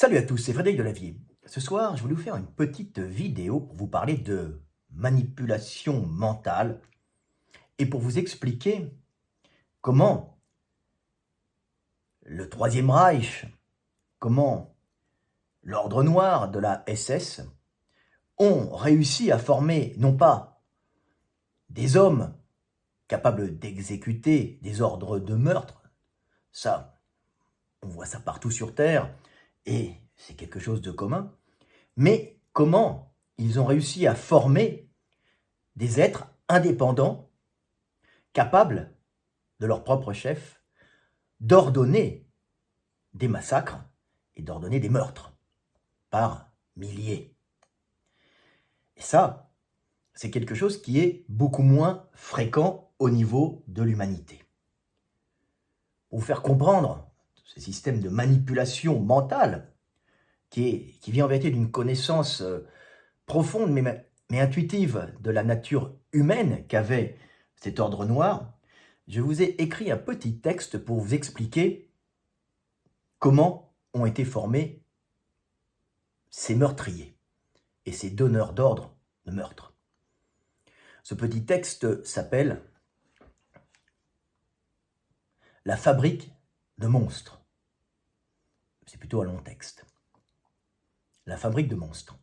Salut à tous, c'est Frédéric Delavier. Ce soir, je voulais vous faire une petite vidéo pour vous parler de manipulation mentale et pour vous expliquer comment le Troisième Reich, comment l'Ordre Noir de la SS ont réussi à former non pas des hommes capables d'exécuter des ordres de meurtre, ça, on voit ça partout sur Terre et c'est quelque chose de commun, mais comment ils ont réussi à former des êtres indépendants, capables de leur propre chef, d'ordonner des massacres et d'ordonner des meurtres par milliers. Et ça, c'est quelque chose qui est beaucoup moins fréquent au niveau de l'humanité. Pour vous faire comprendre ce système de manipulation mentale, qui vient en vérité d'une connaissance profonde mais intuitive de la nature humaine qu'avait cet ordre noir, je vous ai écrit un petit texte pour vous expliquer comment ont été formés ces meurtriers et ces donneurs d'ordre de meurtre. Ce petit texte s'appelle « La fabrique de monstres ». C'est plutôt un long texte. La fabrique de monstres.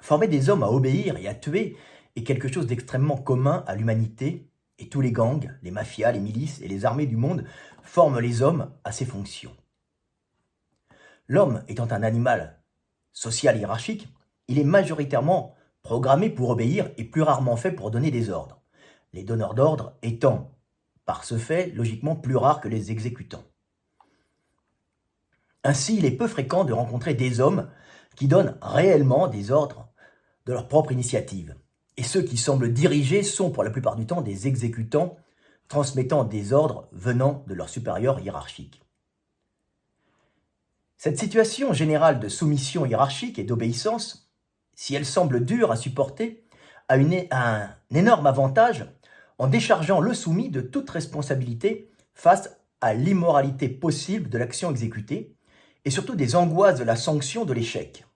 Former des hommes à obéir et à tuer est quelque chose d'extrêmement commun à l'humanité, et tous les gangs, les mafias, les milices et les armées du monde forment les hommes à ces fonctions. L'homme étant un animal social hiérarchique, il est majoritairement programmé pour obéir et plus rarement fait pour donner des ordres, les donneurs d'ordre étant, par ce fait, logiquement plus rares que les exécutants. Ainsi, il est peu fréquent de rencontrer des hommes qui donnent réellement des ordres de leur propre initiative. Et ceux qui semblent diriger sont pour la plupart du temps des exécutants transmettant des ordres venant de leurs supérieurs hiérarchiques. Cette situation générale de soumission hiérarchique et d'obéissance, si elle semble dure à supporter, a un énorme avantage en déchargeant le soumis de toute responsabilité face à l'immoralité possible de l'action exécutée et surtout des angoisses de la sanction de l'échec.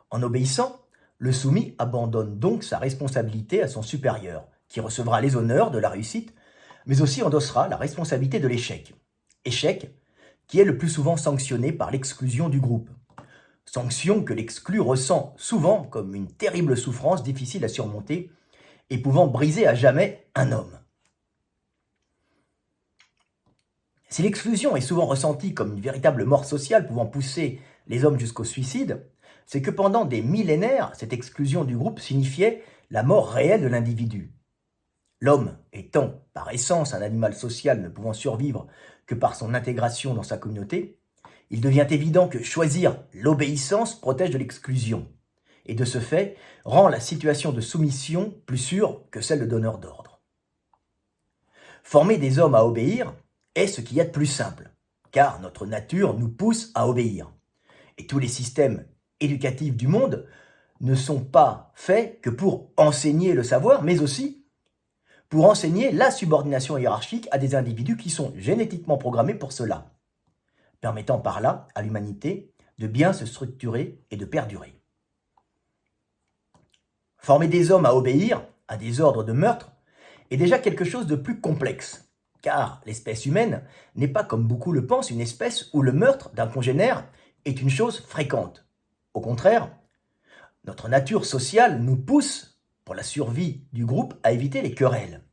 En obéissant, le soumis abandonne donc sa responsabilité à son supérieur, qui recevra les honneurs de la réussite, mais aussi endossera la responsabilité de l'échec. Échec qui est le plus souvent sanctionné par l'exclusion du groupe. Sanction que l'exclu ressent souvent comme une terrible souffrance difficile à surmonter et pouvant briser à jamais un homme. Si l'exclusion est souvent ressentie comme une véritable mort sociale pouvant pousser les hommes jusqu'au suicide, c'est que pendant des millénaires, cette exclusion du groupe signifiait la mort réelle de l'individu. L'homme étant par essence un animal social ne pouvant survivre que par son intégration dans sa communauté, il devient évident que choisir l'obéissance protège de l'exclusion, et de ce fait rend la situation de soumission plus sûre que celle de donneur d'ordre. Former des hommes à obéir est ce qu'il y a de plus simple, car notre nature nous pousse à obéir. Et tous les systèmes éducatifs du monde ne sont pas faits que pour enseigner le savoir, mais aussi pour enseigner la subordination hiérarchique à des individus qui sont génétiquement programmés pour cela, permettant par là à l'humanité de bien se structurer et de perdurer. Former des hommes à obéir à des ordres de meurtre est déjà quelque chose de plus complexe, car l'espèce humaine n'est pas, comme beaucoup le pensent, une espèce où le meurtre d'un congénère est une chose fréquente. Au contraire, notre nature sociale nous pousse, pour la survie du groupe, à éviter les querelles,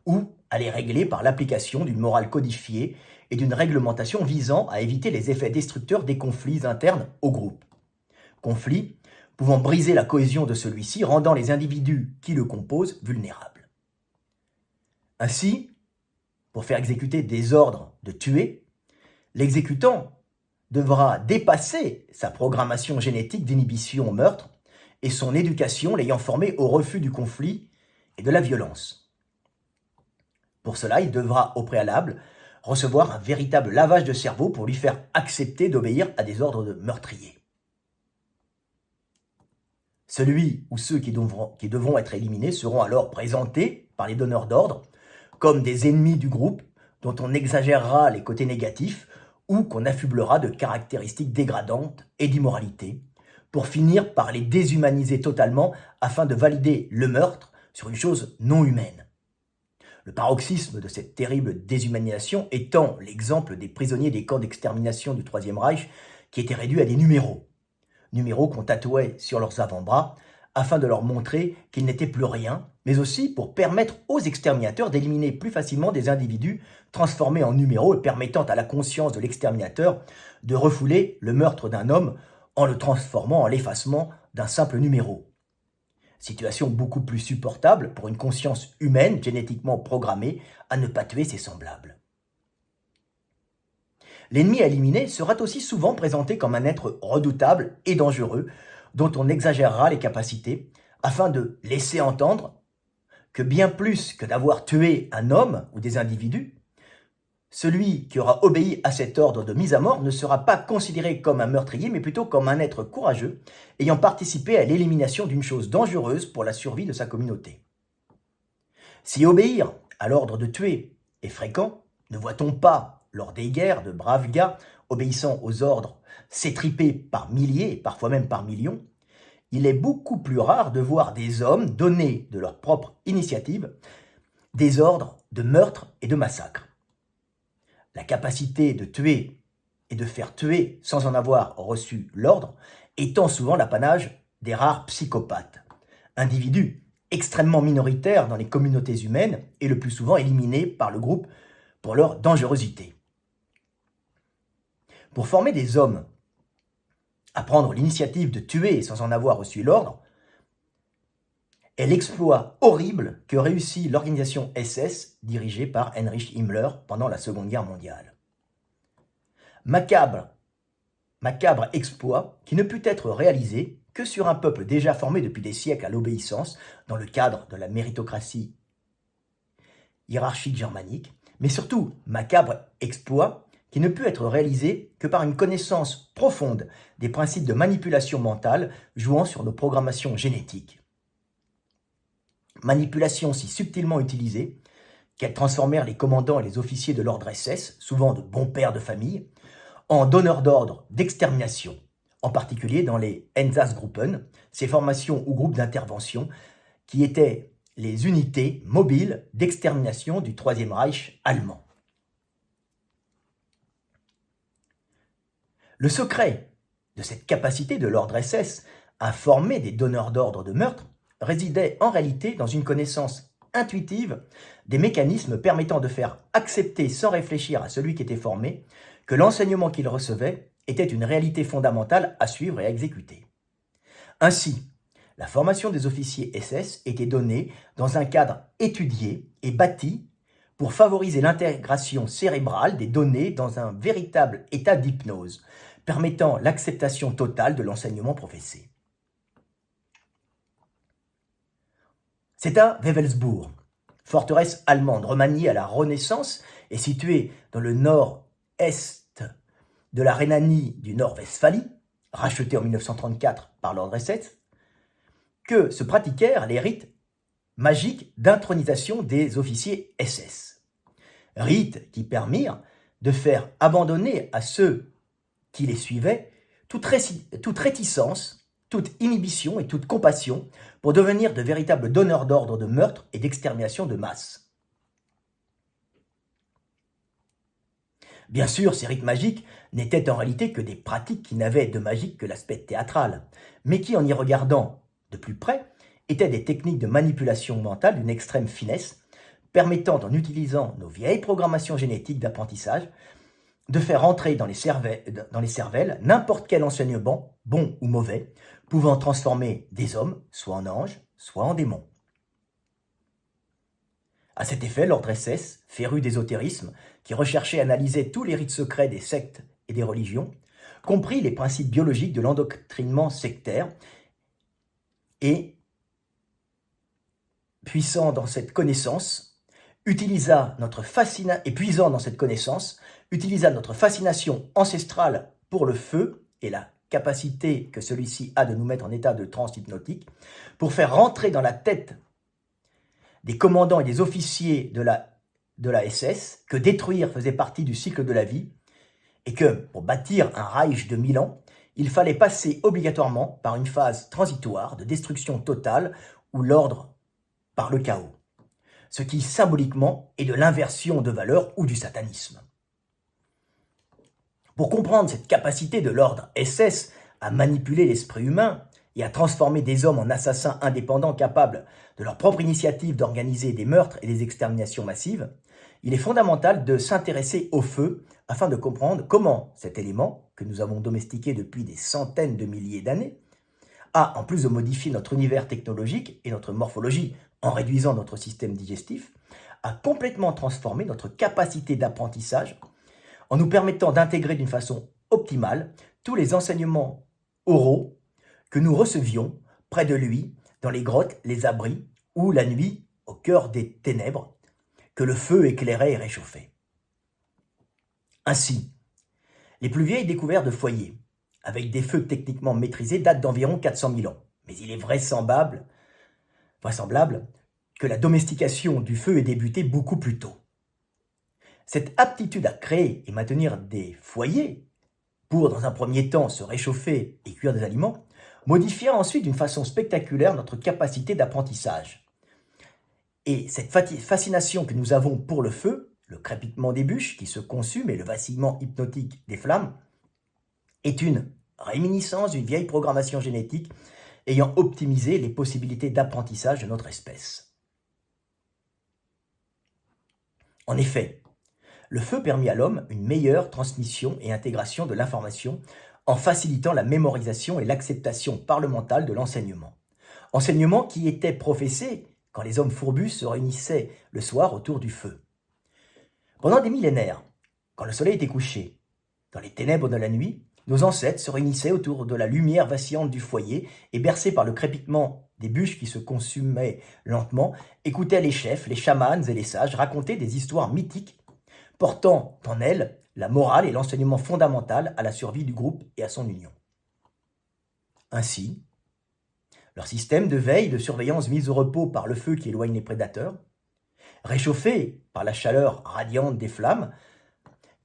ou à les régler par l'application d'une morale codifiée et d'une réglementation visant à éviter les effets destructeurs des conflits internes au groupe. Conflits pouvant briser la cohésion de celui-ci, rendant les individus qui le composent vulnérables. Ainsi, pour faire exécuter des ordres de tuer, l'exécutant devra dépasser sa programmation génétique d'inhibition au meurtre et son éducation l'ayant formé au refus du conflit et de la violence. Pour cela, il devra au préalable recevoir un véritable lavage de cerveau pour lui faire accepter d'obéir à des ordres de meurtriers. Celui ou ceux qui devront être éliminés seront alors présentés par les donneurs d'ordre comme des ennemis du groupe dont on exagérera les côtés négatifs ou qu'on affublera de caractéristiques dégradantes et d'immoralité, pour finir par les déshumaniser totalement afin de valider le meurtre sur une chose non humaine. Le paroxysme de cette terrible déshumanisation étant l'exemple des prisonniers des camps d'extermination du Troisième Reich qui étaient réduits à des numéros qu'on tatouait sur leurs avant-bras afin de leur montrer qu'ils n'étaient plus rien, mais aussi pour permettre aux exterminateurs d'éliminer plus facilement des individus transformés en numéros et permettant à la conscience de l'exterminateur de refouler le meurtre d'un homme en le transformant en l'effacement d'un simple numéro. Situation beaucoup plus supportable pour une conscience humaine génétiquement programmée à ne pas tuer ses semblables. L'ennemi à éliminer sera aussi souvent présenté comme un être redoutable et dangereux dont on exagérera les capacités afin de laisser entendre que bien plus que d'avoir tué un homme ou des individus, celui qui aura obéi à cet ordre de mise à mort ne sera pas considéré comme un meurtrier, mais plutôt comme un être courageux ayant participé à l'élimination d'une chose dangereuse pour la survie de sa communauté. Si obéir à l'ordre de tuer est fréquent, ne voit-on pas, lors des guerres, de braves gars obéissant aux ordres s'étriper par milliers et parfois même par millions, il est beaucoup plus rare de voir des hommes donner de leur propre initiative des ordres de meurtre et de massacre. La capacité de tuer et de faire tuer sans en avoir reçu l'ordre étant souvent l'apanage des rares psychopathes, individus extrêmement minoritaires dans les communautés humaines et le plus souvent éliminés par le groupe pour leur dangerosité. Pour former des hommes à prendre l'initiative de tuer sans en avoir reçu l'ordre, est l'exploit horrible que réussit l'organisation SS dirigée par Heinrich Himmler pendant la Seconde Guerre mondiale. Macabre exploit qui ne put être réalisé que sur un peuple déjà formé depuis des siècles à l'obéissance dans le cadre de la méritocratie hiérarchique germanique, mais surtout macabre exploit qui ne peut être réalisé que par une connaissance profonde des principes de manipulation mentale jouant sur nos programmations génétiques. Manipulation si subtilement utilisée qu'elles transformèrent les commandants et les officiers de l'ordre SS, souvent de bons pères de famille, en donneurs d'ordre d'extermination, en particulier dans les Einsatzgruppen, ces formations ou groupes d'intervention qui étaient les unités mobiles d'extermination du Troisième Reich allemand. Le secret de cette capacité de l'ordre SS à former des donneurs d'ordre de meurtre résidait en réalité dans une connaissance intuitive des mécanismes permettant de faire accepter sans réfléchir à celui qui était formé que l'enseignement qu'il recevait était une réalité fondamentale à suivre et à exécuter. Ainsi, la formation des officiers SS était donnée dans un cadre étudié et bâti pour favoriser l'intégration cérébrale des données dans un véritable état d'hypnose, permettant l'acceptation totale de l'enseignement professé. C'est à Wewelsburg, forteresse allemande remaniée à la Renaissance et située dans le nord-est de la Rhénanie du Nord-Westphalie, rachetée en 1934 par l'ordre SS, que se pratiquèrent les rites magiques d'intronisation des officiers SS. Rites qui permirent de faire abandonner à ceux qui les suivaient toute réticence, toute inhibition et toute compassion pour devenir de véritables donneurs d'ordre de meurtre et d'extermination de masse. Bien sûr, ces rites magiques n'étaient en réalité que des pratiques qui n'avaient de magique que l'aspect théâtral, mais qui, en y regardant de plus près, étaient des techniques de manipulation mentale d'une extrême finesse, permettant, en utilisant nos vieilles programmations génétiques d'apprentissage, de faire entrer dans les cervelles n'importe quel enseignement, bon ou mauvais, pouvant transformer des hommes, soit en anges, soit en démons. À cet effet, l'ordre SS, féru d'ésotérisme, qui recherchait à analyser tous les rites secrets des sectes et des religions, comprit les principes biologiques de l'endoctrinement sectaire et, puisant dans cette connaissance, utilisa notre fascination ancestrale pour le feu et la capacité que celui-ci a de nous mettre en état de transe hypnotique pour faire rentrer dans la tête des commandants et des officiers de la SS que détruire faisait partie du cycle de la vie et que, pour bâtir un Reich de 1000 ans, il fallait passer obligatoirement par une phase transitoire de destruction totale ou l'ordre par le chaos, ce qui symboliquement est de l'inversion de valeurs ou du satanisme. Pour comprendre cette capacité de l'ordre SS à manipuler l'esprit humain et à transformer des hommes en assassins indépendants capables de leur propre initiative d'organiser des meurtres et des exterminations massives, il est fondamental de s'intéresser au feu afin de comprendre comment cet élément, que nous avons domestiqué depuis des centaines de milliers d'années, a, en plus de modifier notre univers technologique et notre morphologie en réduisant notre système digestif, a complètement transformé notre capacité d'apprentissage en nous permettant d'intégrer d'une façon optimale tous les enseignements oraux que nous recevions près de lui, dans les grottes, les abris, ou la nuit, au cœur des ténèbres, que le feu éclairait et réchauffait. Ainsi, les plus vieilles découvertes de foyers, avec des feux techniquement maîtrisés, datent d'environ 400 000 ans. Mais il est vraisemblable que la domestication du feu ait débuté beaucoup plus tôt. Cette aptitude à créer et maintenir des foyers pour, dans un premier temps, se réchauffer et cuire des aliments, modifia ensuite d'une façon spectaculaire notre capacité d'apprentissage. Et cette fascination que nous avons pour le feu, le crépitement des bûches qui se consument et le vacillement hypnotique des flammes, est une réminiscence d'une vieille programmation génétique ayant optimisé les possibilités d'apprentissage de notre espèce. En effet, le feu permit à l'homme une meilleure transmission et intégration de l'information en facilitant la mémorisation et l'acceptation par le mental de l'enseignement. Enseignement qui était professé quand les hommes fourbus se réunissaient le soir autour du feu. Pendant des millénaires, quand le soleil était couché, dans les ténèbres de la nuit, nos ancêtres se réunissaient autour de la lumière vacillante du foyer et, bercés par le crépitement des bûches qui se consumaient lentement, écoutaient les chefs, les chamans et les sages raconter des histoires mythiques portant en elles la morale et l'enseignement fondamental à la survie du groupe et à son union. Ainsi, leur système de veille et de surveillance mis au repos par le feu qui éloigne les prédateurs, réchauffé par la chaleur radiante des flammes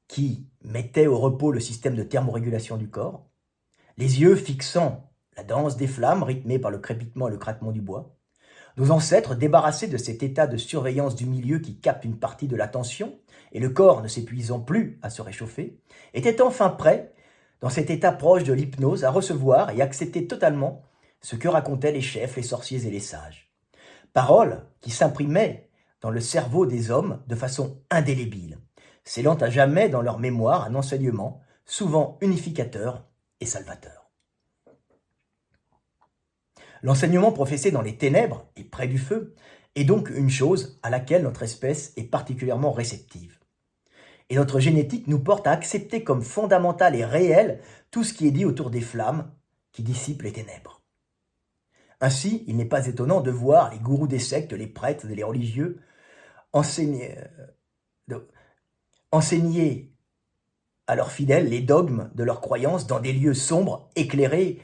qui mettait au repos le système de thermorégulation du corps, les yeux fixant la danse des flammes rythmée par le crépitement et le craquement du bois, nos ancêtres, débarrassés de cet état de surveillance du milieu qui capte une partie de l'attention, et le corps ne s'épuisant plus à se réchauffer, étaient enfin prêts, dans cet état proche de l'hypnose, à recevoir et accepter totalement ce que racontaient les chefs, les sorciers et les sages. Paroles qui s'imprimaient dans le cerveau des hommes de façon indélébile, scellant à jamais dans leur mémoire un enseignement souvent unificateur et salvateur. L'enseignement professé dans les ténèbres et près du feu est donc une chose à laquelle notre espèce est particulièrement réceptive. Et notre génétique nous porte à accepter comme fondamental et réel tout ce qui est dit autour des flammes qui dissipent les ténèbres. Ainsi, il n'est pas étonnant de voir les gourous des sectes, les prêtres et les religieux enseigner à leurs fidèles les dogmes de leurs croyances dans des lieux sombres éclairés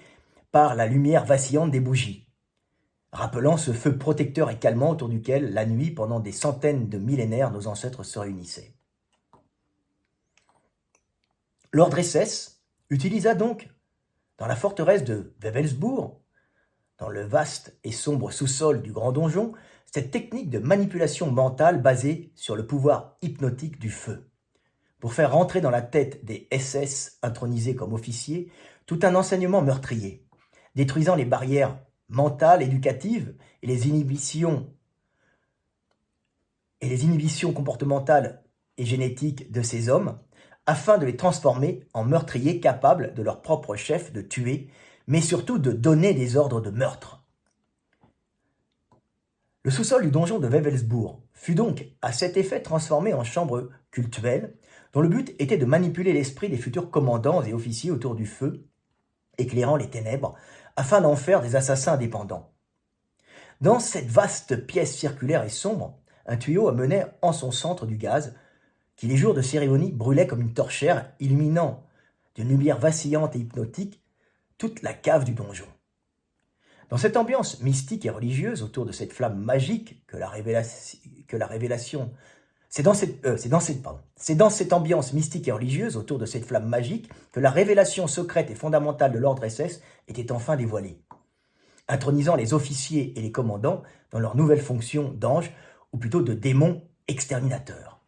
par la lumière vacillante des bougies, rappelant ce feu protecteur et calmant autour duquel, la nuit, pendant des centaines de millénaires, nos ancêtres se réunissaient. L'ordre SS utilisa donc, dans la forteresse de Wewelsburg, dans le vaste et sombre sous-sol du grand donjon, cette technique de manipulation mentale basée sur le pouvoir hypnotique du feu, pour faire rentrer dans la tête des SS intronisés comme officiers tout un enseignement meurtrier, détruisant les barrières mentales, éducatives et les inhibitions comportementales et génétiques de ces hommes, afin de les transformer en meurtriers capables de leur propre chef de tuer, mais surtout de donner des ordres de meurtre. Le sous-sol du donjon de Wewelsburg fut donc à cet effet transformé en chambre cultuelle, dont le but était de manipuler l'esprit des futurs commandants et officiers autour du feu, éclairant les ténèbres, afin d'en faire des assassins indépendants. Dans cette vaste pièce circulaire et sombre, un tuyau amenait en son centre du gaz, qui les jours de cérémonie brûlait comme une torchère, illuminant d'une lumière vacillante et hypnotique toute la cave du donjon. Dans cette ambiance mystique et religieuse autour de cette flamme magique que la révélation C'est dans cette ambiance mystique et religieuse autour de cette flamme magique que la révélation secrète et fondamentale de l'ordre SS était enfin dévoilée, intronisant les officiers et les commandants dans leur nouvelle fonction d'anges, ou plutôt de démons exterminateurs.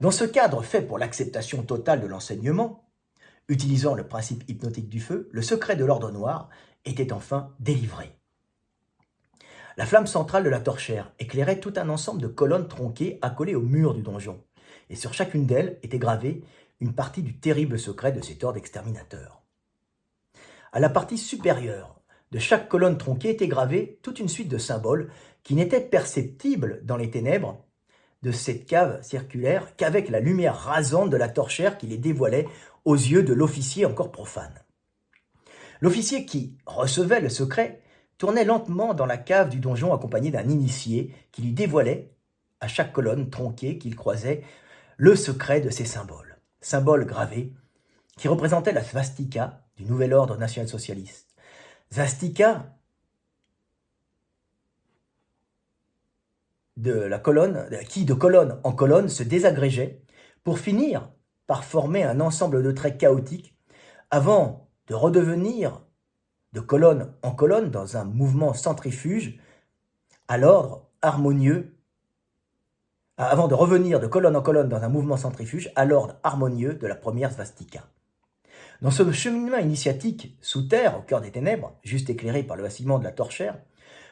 Dans ce cadre fait pour l'acceptation totale de l'enseignement, utilisant le principe hypnotique du feu, le secret de l'ordre noir était enfin délivré. La flamme centrale de la torchère éclairait tout un ensemble de colonnes tronquées accolées au mur du donjon, et sur chacune d'elles était gravée une partie du terrible secret de cet ordre exterminateur. À la partie supérieure de chaque colonne tronquée était gravée toute une suite de symboles qui n'étaient perceptibles dans les ténèbres de cette cave circulaire qu'avec la lumière rasante de la torchère qui les dévoilait aux yeux de l'officier encore profane. L'officier qui recevait le secret tournait lentement dans la cave du donjon accompagné d'un initié qui lui dévoilait, à chaque colonne tronquée qu'il croisait, le secret de ces symboles. Symboles gravés qui représentaient la svastika du nouvel ordre national-socialiste. Svastika qui de colonne en colonne se désagrégeait pour finir par former un ensemble de traits chaotiques avant de redevenir de colonne en colonne dans un mouvement centrifuge à l'ordre harmonieux, avant de revenir de colonne en colonne dans un mouvement centrifuge à l'ordre harmonieux de la première svastika. Dans ce cheminement initiatique sous terre, au cœur des ténèbres, juste éclairé par le vacillement de la torchère,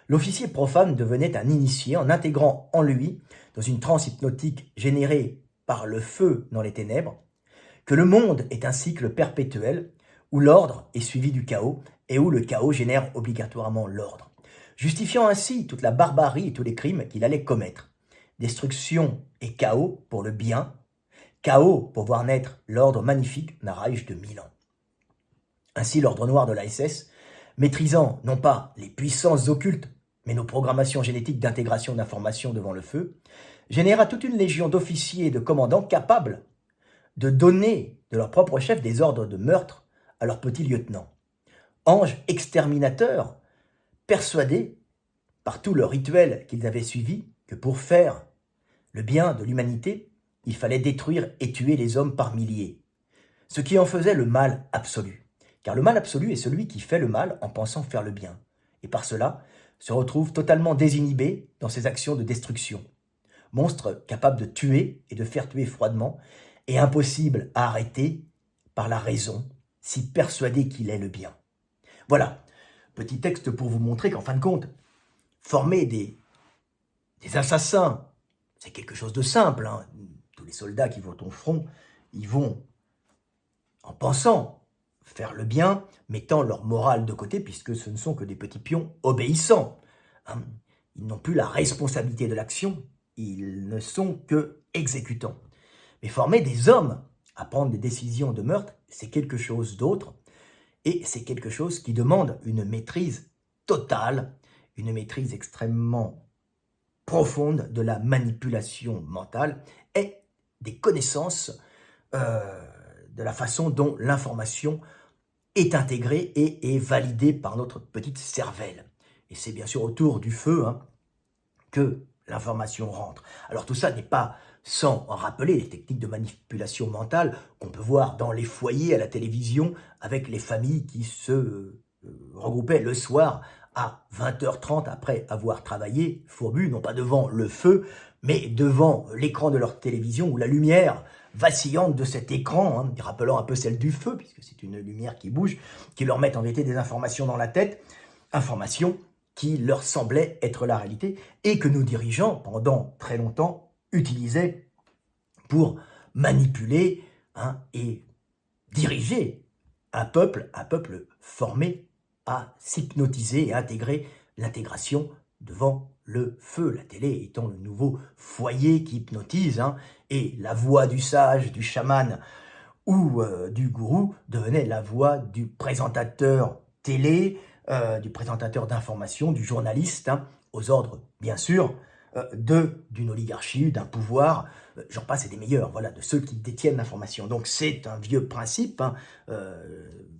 l'officier profane devenait un initié en intégrant en lui, dans une transe hypnotique générée par le feu dans les ténèbres, que le monde est un cycle perpétuel où l'ordre est suivi du chaos et où le chaos génère obligatoirement l'ordre, justifiant ainsi toute la barbarie et tous les crimes qu'il allait commettre. Destruction et chaos pour le bien, chaos pour voir naître l'ordre magnifique d'un Reich de 1000 ans. Ainsi, l'ordre noir de la SS, maîtrisant non pas les puissances occultes, mais nos programmations génétiques d'intégration d'informations devant le feu, généra toute une légion d'officiers et de commandants capables de donner de leur propre chef des ordres de meurtre à leurs petits lieutenants. Anges exterminateurs, persuadés, par tout le rituel qu'ils avaient suivi, que pour faire le bien de l'humanité, il fallait détruire et tuer les hommes par milliers, ce qui en faisait le mal absolu. Car le mal absolu est celui qui fait le mal en pensant faire le bien, et par cela se retrouve totalement désinhibé dans ses actions de destruction. Monstre capable de tuer et de faire tuer froidement, et impossible à arrêter par la raison, si persuadé qu'il est le bien. Voilà, petit texte pour vous montrer qu'en fin de compte, former des assassins, c'est quelque chose de simple. Hein. Tous les soldats qui vont au front, ils vont en pensant faire le bien, mettant leur morale de côté, puisque ce ne sont que des petits pions obéissants. Hein. Ils n'ont plus la responsabilité de l'action, ils ne sont que exécutants. Mais former des hommes à prendre des décisions de meurtre, c'est quelque chose d'autre, et c'est quelque chose qui demande une maîtrise totale, une maîtrise extrêmement profonde de la manipulation mentale et des connaissances de la façon dont l'information est intégrée et est validée par notre petite cervelle. Et c'est bien sûr autour du feu que l'information rentre. Alors tout ça n'est pas sans rappeler les techniques de manipulation mentale qu'on peut voir dans les foyers à la télévision avec les familles qui se regroupaient le soir à 20h30 après avoir travaillé, fourbus, non pas devant le feu, mais devant l'écran de leur télévision où la lumière vacillante de cet écran, rappelant un peu celle du feu, puisque c'est une lumière qui bouge, qui leur met en vérité des informations dans la tête, informations qui leur semblaient être la réalité, et que nos dirigeants, pendant très longtemps, utilisaient pour manipuler et diriger un peuple formé à s'hypnotiser et à intégrer l'intégration devant le feu. La télé étant le nouveau foyer qui hypnotise, et la voix du sage, du chaman ou du gourou devenait la voix du présentateur télé, du présentateur d'information, du journaliste, aux ordres, bien sûr, d'une oligarchie, d'un pouvoir, j'en passe et des meilleurs, voilà, de ceux qui détiennent l'information. Donc c'est un vieux principe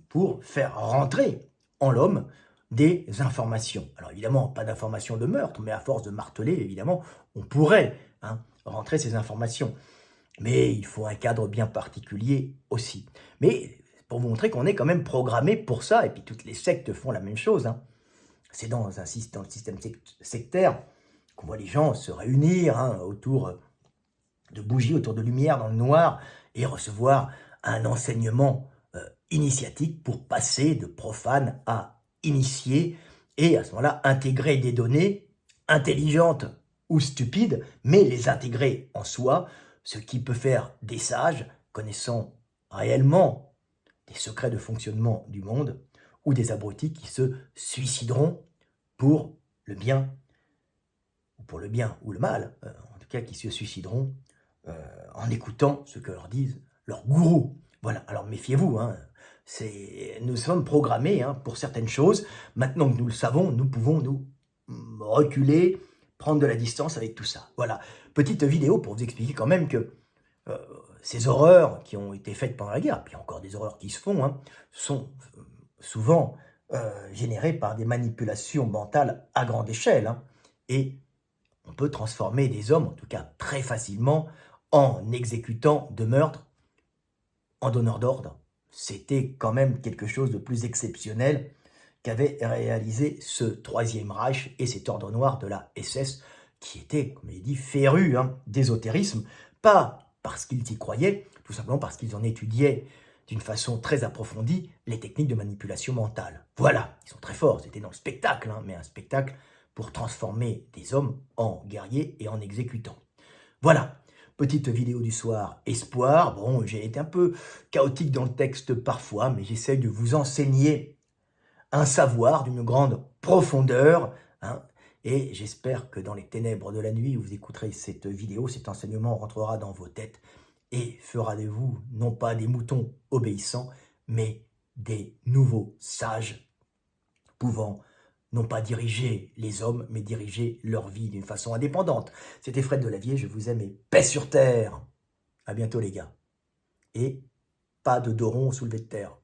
pour faire rentrer en l'homme des informations. Alors évidemment, pas d'informations de meurtre, mais à force de marteler, évidemment, on pourrait rentrer ces informations. Mais il faut un cadre bien particulier aussi. Mais pour vous montrer qu'on est quand même programmé pour ça, et puis toutes les sectes font la même chose, hein. C'est dans le système sectaire qu'on voit les gens se réunir, hein, autour de bougies, autour de lumière dans le noir, et recevoir un enseignement initiatique pour passer de profane à initié, et à ce moment-là intégrer des données intelligentes ou stupides, mais les intégrer en soi, ce qui peut faire des sages connaissant réellement des secrets de fonctionnement du monde, ou des abrutis qui se suicideront pour le bien, ou pour le bien ou le mal, en tout cas qui se suicideront en écoutant ce que leur disent leurs gourous. Voilà, alors méfiez-vous, hein. Nous sommes programmés, hein, pour certaines choses. Maintenant que nous le savons, nous pouvons nous reculer, prendre de la distance avec tout ça. Voilà, petite vidéo pour vous expliquer quand même que ces horreurs qui ont été faites pendant la guerre, puis il y a encore des horreurs qui se font, hein, sont souvent générées par des manipulations mentales à grande échelle, hein. Et on peut transformer des hommes, en tout cas très facilement, en exécutants de meurtres, en donneurs d'ordre. C'était quand même quelque chose de plus exceptionnel qu'avait réalisé ce Troisième Reich et cet ordre noir de la SS, qui était, comme je l'ai dit, féru, hein, d'ésotérisme, pas parce qu'ils y croyaient, tout simplement parce qu'ils en étudiaient d'une façon très approfondie les techniques de manipulation mentale. Voilà, ils sont très forts, c'était dans le spectacle, hein, mais un spectacle pour transformer des hommes en guerriers et en exécutants. Voilà, petite vidéo du soir, espoir. Bon, j'ai été un peu chaotique dans le texte parfois, mais j'essaye de vous enseigner un savoir d'une grande profondeur, hein, et j'espère que dans les ténèbres de la nuit, où vous écouterez cette vidéo, cet enseignement rentrera dans vos têtes et fera de vous, non pas des moutons obéissants, mais des nouveaux sages pouvant non pas diriger les hommes, mais diriger leur vie d'une façon indépendante. C'était Fred Delavier, je vous aime et paix sur terre. À bientôt les gars. Et pas de dos rond soulevé de terre.